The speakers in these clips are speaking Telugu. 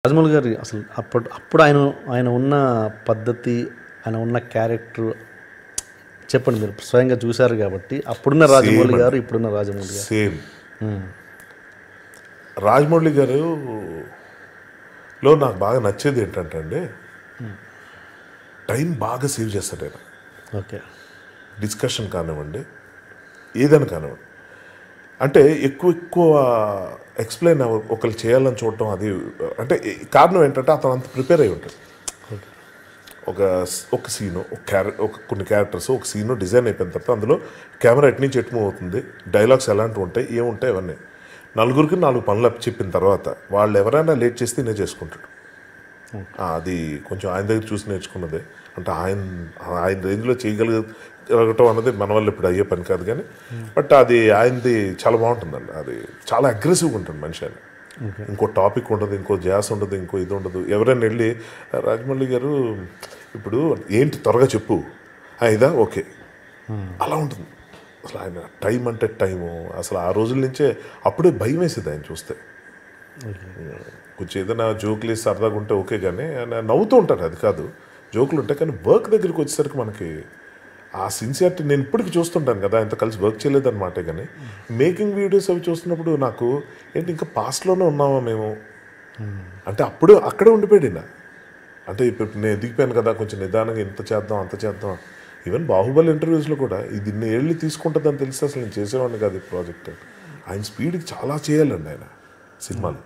రాజమౌళి గారి అసలు అప్పుడు ఆయన ఉన్న పద్ధతి, ఆయన ఉన్న క్యారెక్టర్ చెప్పండి. మీరు స్వయంగా చూశారు కాబట్టి అప్పుడున్న రాజమౌళి గారు, ఇప్పుడున్న రాజమౌళి గారు సేమ్. రాజమౌళి గారులో నాకు బాగా నచ్చేది ఏంటంటే అండి, టైం బాగా సేవ్ చేస్తాడు ఆయన. ఓకే. డిస్కషన్ కానివ్వండి, ఏదైనా కానివ్వండి, అంటే ఎక్కువ ఎక్స్ప్లెయిన్ ఒకరు చేయాలని చూడటం, అది అంటే కారణం ఏంటంటే అతను అంత ప్రిపేర్ అయి ఉంటాడు. ఒక సీను, కొన్ని క్యారెక్టర్స్, ఒక సీను డిజైన్ అయిపోయిన తర్వాత అందులో కెమెరా ఎటు నుంచి ఎటు మూవ్ అవుతుంది, డైలాగ్స్ ఎలాంటివి ఉంటాయి, ఏముంటాయి, అవన్నీ నలుగురికి 4 పనులు చెప్పిన తర్వాత వాళ్ళు ఎవరైనా లేట్ చేస్తే నేను చేసుకుంటాడు. అది కొంచెం ఆయన దగ్గర చూసి నేర్చుకున్నదే. అంటే ఆయన రేంజ్లో చేయగలగటం అన్నది మన వల్ల ఇప్పుడు అయ్యే పని కాదు, కానీ బట్ అది ఆయనది చాలా బాగుంటుందండి. అది చాలా అగ్రెసివ్గా ఉంటుంది మనిషి. ఆయన ఇంకో టాపిక్ ఉండదు, ఇంకో జాస్ ఉండదు, ఇంకో ఇది ఉండదు. ఎవరైనా వెళ్ళి రాజమౌళి గారు ఇప్పుడు ఏంటి త్వరగా చెప్పు, ఇదా ఓకే, అలా ఉంటుంది. అసలు ఆయన టైం అంటే టైము అసలు ఆ రోజుల నుంచే అప్పుడే భయం వేసేది ఆయన చూస్తే. కొంచెం ఏదైనా జోకులు వేసి సరదాగా ఉంటే ఓకే, కానీ ఆయన నవ్వుతూ ఉంటారు, అది కాదు, జోకులు ఉంటాయి. కానీ వర్క్ దగ్గరికి వచ్చేసరికి మనకి ఆ సిన్సియారిటీ నేను ఇప్పటికి చూస్తుంటాను కదా, ఇంత కలిసి వర్క్ చేయలేదన్నమాట. కానీ మేకింగ్ వీడియోస్ అవి చూస్తున్నప్పుడు నాకు ఏంటి ఇంకా పాస్ట్లోనే ఉన్నామా మేము అంటే అక్కడే ఉండిపోయాడు. అంటే ఇప్పుడు నేను ఎదిగిపోయాను కదా, కొంచెం నిదానంగా ఇంత చేద్దాం అంత చేద్దాం. ఈవెన్ బాహుబలి ఇంటర్వ్యూస్లో కూడా ఇది ఇన్ని ఏళ్ళు తీసుకుంటుందని తెలిస్తే అసలు నేను చేసేవాడిని కాదు ఈ ప్రాజెక్ట్. ఆయన స్పీడ్కి చాలా చేయాలండి ఆయన సినిమాలు.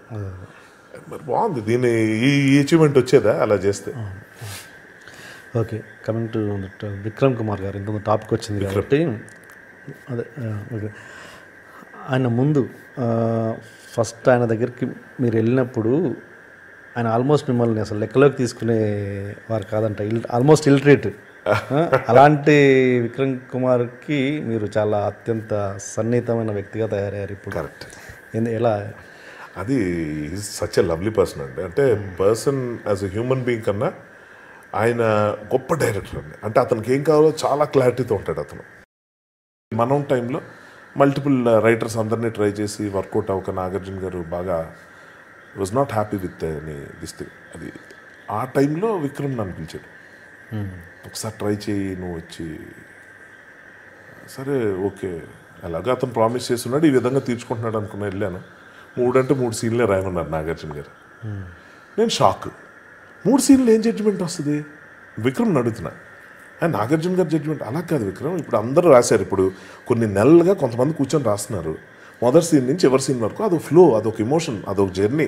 మరి బాగుంది, దీన్ని ఈ అచీవ్మెంట్ వచ్చేదా అలా చేస్తే. Okay, coming to Vikram Kumar గారు, ఇంత టాపిక్ వచ్చింది కాబట్టి అదే ఆయన ముందు ఫస్ట్ ఆయన దగ్గరికి మీరు వెళ్ళినప్పుడు ఆయన ఆల్మోస్ట్ మిమ్మల్ని అసలు లెక్కలోకి తీసుకునేవారు కాదంట, ఆల్మోస్ట్ ఇల్టరేట్. అలాంటి విక్రమ్ కుమార్కి మీరు చాలా అత్యంత సన్నిహితమైన వ్యక్తిగా తయారయ్యారు ఇప్పుడు. కరెక్ట్. ఎలా? అది సచ్ ఎ లవ్లీ పర్సన్ అండి. అంటే person as a human being కన్నా ఆయన గొప్ప డైరెక్టర్ అండి. అంటే అతనికి ఏం కావాలో చాలా క్లారిటీతో ఉంటాడు అతను. మనం టైంలో మల్టిపుల్ రైటర్స్ అందరినీ ట్రై చేసి వర్కౌట్ అవ్వక నాగార్జున గారు బాగా was not happy with any this thing. అది ఆ టైంలో విక్రమ్ నన్ను పిలిచాడు, ఒకసారి ట్రై చేయి నువ్వు వచ్చి. సరే ఓకే, అలాగే అతను ప్రామిస్ చేస్తున్నాడు, ఈ విధంగా తీర్చుకుంటున్నాడు అనుకున్నా. వెళ్ళాను. 3 అంటే 3 సీన్లే రాయమన్నారు నాగార్జున గారు. నేను షాక్. 3 సీన్లు ఏం జడ్జిమెంట్ వస్తుంది విక్రమ్ అడుగుతున్నా. నాగార్జున గారి జడ్జిమెంట్ అలా కాదు విక్రమ్, ఇప్పుడు అందరూ రాశారు, ఇప్పుడు కొన్ని నెలలుగా కొంతమంది కూర్చొని రాస్తున్నారు, మొదటి సీన్ నుంచి ఎవరి సీన్ వరకు అదొక ఫ్లో, అదొక ఎమోషన్, అదొక జర్నీ.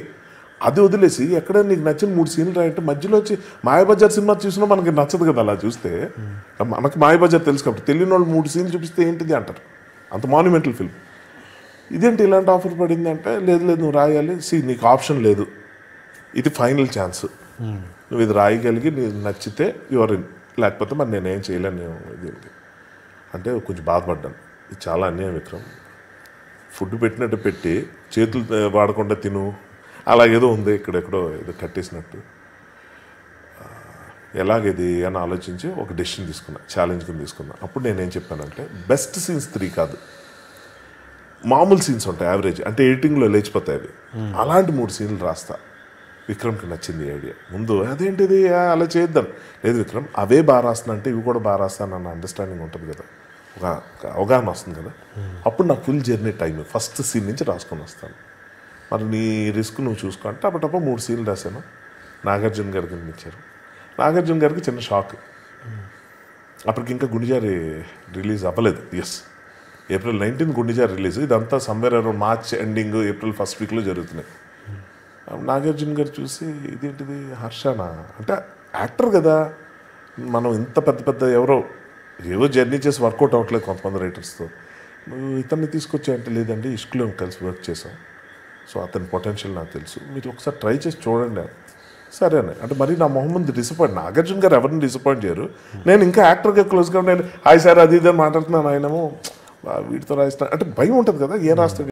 అది వదిలేసి ఎక్కడ నీకు నచ్చిన 3 సీన్లు రాయంటే మధ్యలో వచ్చి మాయాబజార్ సినిమా చూసినా మనకి నచ్చదు కదా. అలా చూస్తే మనకు మాయాబజార్ తెలుసు కాబట్టి తెలియని వాళ్ళు 3 సీన్లు చూపిస్తే ఏంటిది అంటారు, అంత మాన్యుమెంటల్ ఫిల్మ్. ఇదేంటి ఇలాంటి ఆఫర్ పడింది అంటే, లేదు నువ్వు రాయాలి, నీకు ఆప్షన్ లేదు, ఇది ఫైనల్ ఛాన్స్, నువ్వు ఇది రాయగలిగి నీకు నచ్చితే యువర్ ఇన్, లేకపోతే మరి నేనేం చేయలేను దీనికి అంటే కొంచెం బాధపడ్డాను. ఇది చాలా అన్యాయం విక్రమ్, ఫుడ్ పెట్టినట్టు పెట్టి చేతులు వాడకుండా తిను, అలాగేదో ఉంది ఇక్కడెక్కడో ఏదో కట్టేసినట్టు. ఎలాగేది అని ఆలోచించి ఒక డెసిషన్ తీసుకున్నా, ఛాలెంజ్ కింద తీసుకున్నా. అప్పుడు నేనేం చెప్పానంటే, బెస్ట్ సీన్స్ 3 కాదు, మామూలు సీన్స్ ఉంటాయి యావరేజ్, అంటే ఎడిటింగ్లో లేచిపోతాయి అవి, అలాంటి 3 సీన్లు రాస్తా. విక్రమ్కి నచ్చింది ఐడియా. ముందు అదేంటిది అలా చేద్దాం, లేదు విక్రమ్ అవే బాగా రాస్తున్నా అంటే ఇవి కూడా బాగా రాస్తాను అన్న అండర్స్టాండింగ్ ఉంటుంది కదా, ఒక అవగాహన వస్తుంది కదా. అప్పుడు నాకు full journey time first scene నుంచి రాసుకొని వస్తాను. మరి నీ రిస్క్ నువ్వు చూసుకో అంటే అప్పటప్పుడు 3 సీన్లు రాశాను. నాగార్జున గారికి ఇచ్చారు. నాగార్జున గారికి చిన్న షాక్. అప్పటికి ఇంకా గుండిజారి రిలీజ్ అవ్వలేదు. Yes, April 19 Gundijaari release. ఇదంతా somewhere around March ending, April 1st వీక్లో జరుగుతున్నాయి. నాగార్జున గారు చూసి ఇదేంటిది హర్షనా అంటే యాక్టర్ కదా, మనం ఇంత పెద్ద ఎవరో ఏవో జర్నీ చేసి వర్కౌట్ అవ్వట్లేదు కొంతమంది రైటర్స్తో, నువ్వు ఇతన్ని తీసుకొచ్చాయంటే, లేదండి ఇష్కులో కలిసి వర్క్ చేసాం, సో అతని పొటెన్షియల్ నాకు తెలుసు, మీరు ఒకసారి ట్రై చేసి చూడండి. సరే అని అంటే మరి నా మొహం ముందు డిసప్పాయింట్. నాగార్జున గారు ఎవరిని డిసప్పాయింట్ చేయరు. నేను ఇంకా యాక్టర్గా క్లోజ్గా నేను హాయ్ సార్ అది ఇదని మాట్లాడుతున్నాను, ఆయనేమో వీటితో రాయిస్తాను అంటే భయం ఉంటుంది కదా, ఏం రాస్తాడు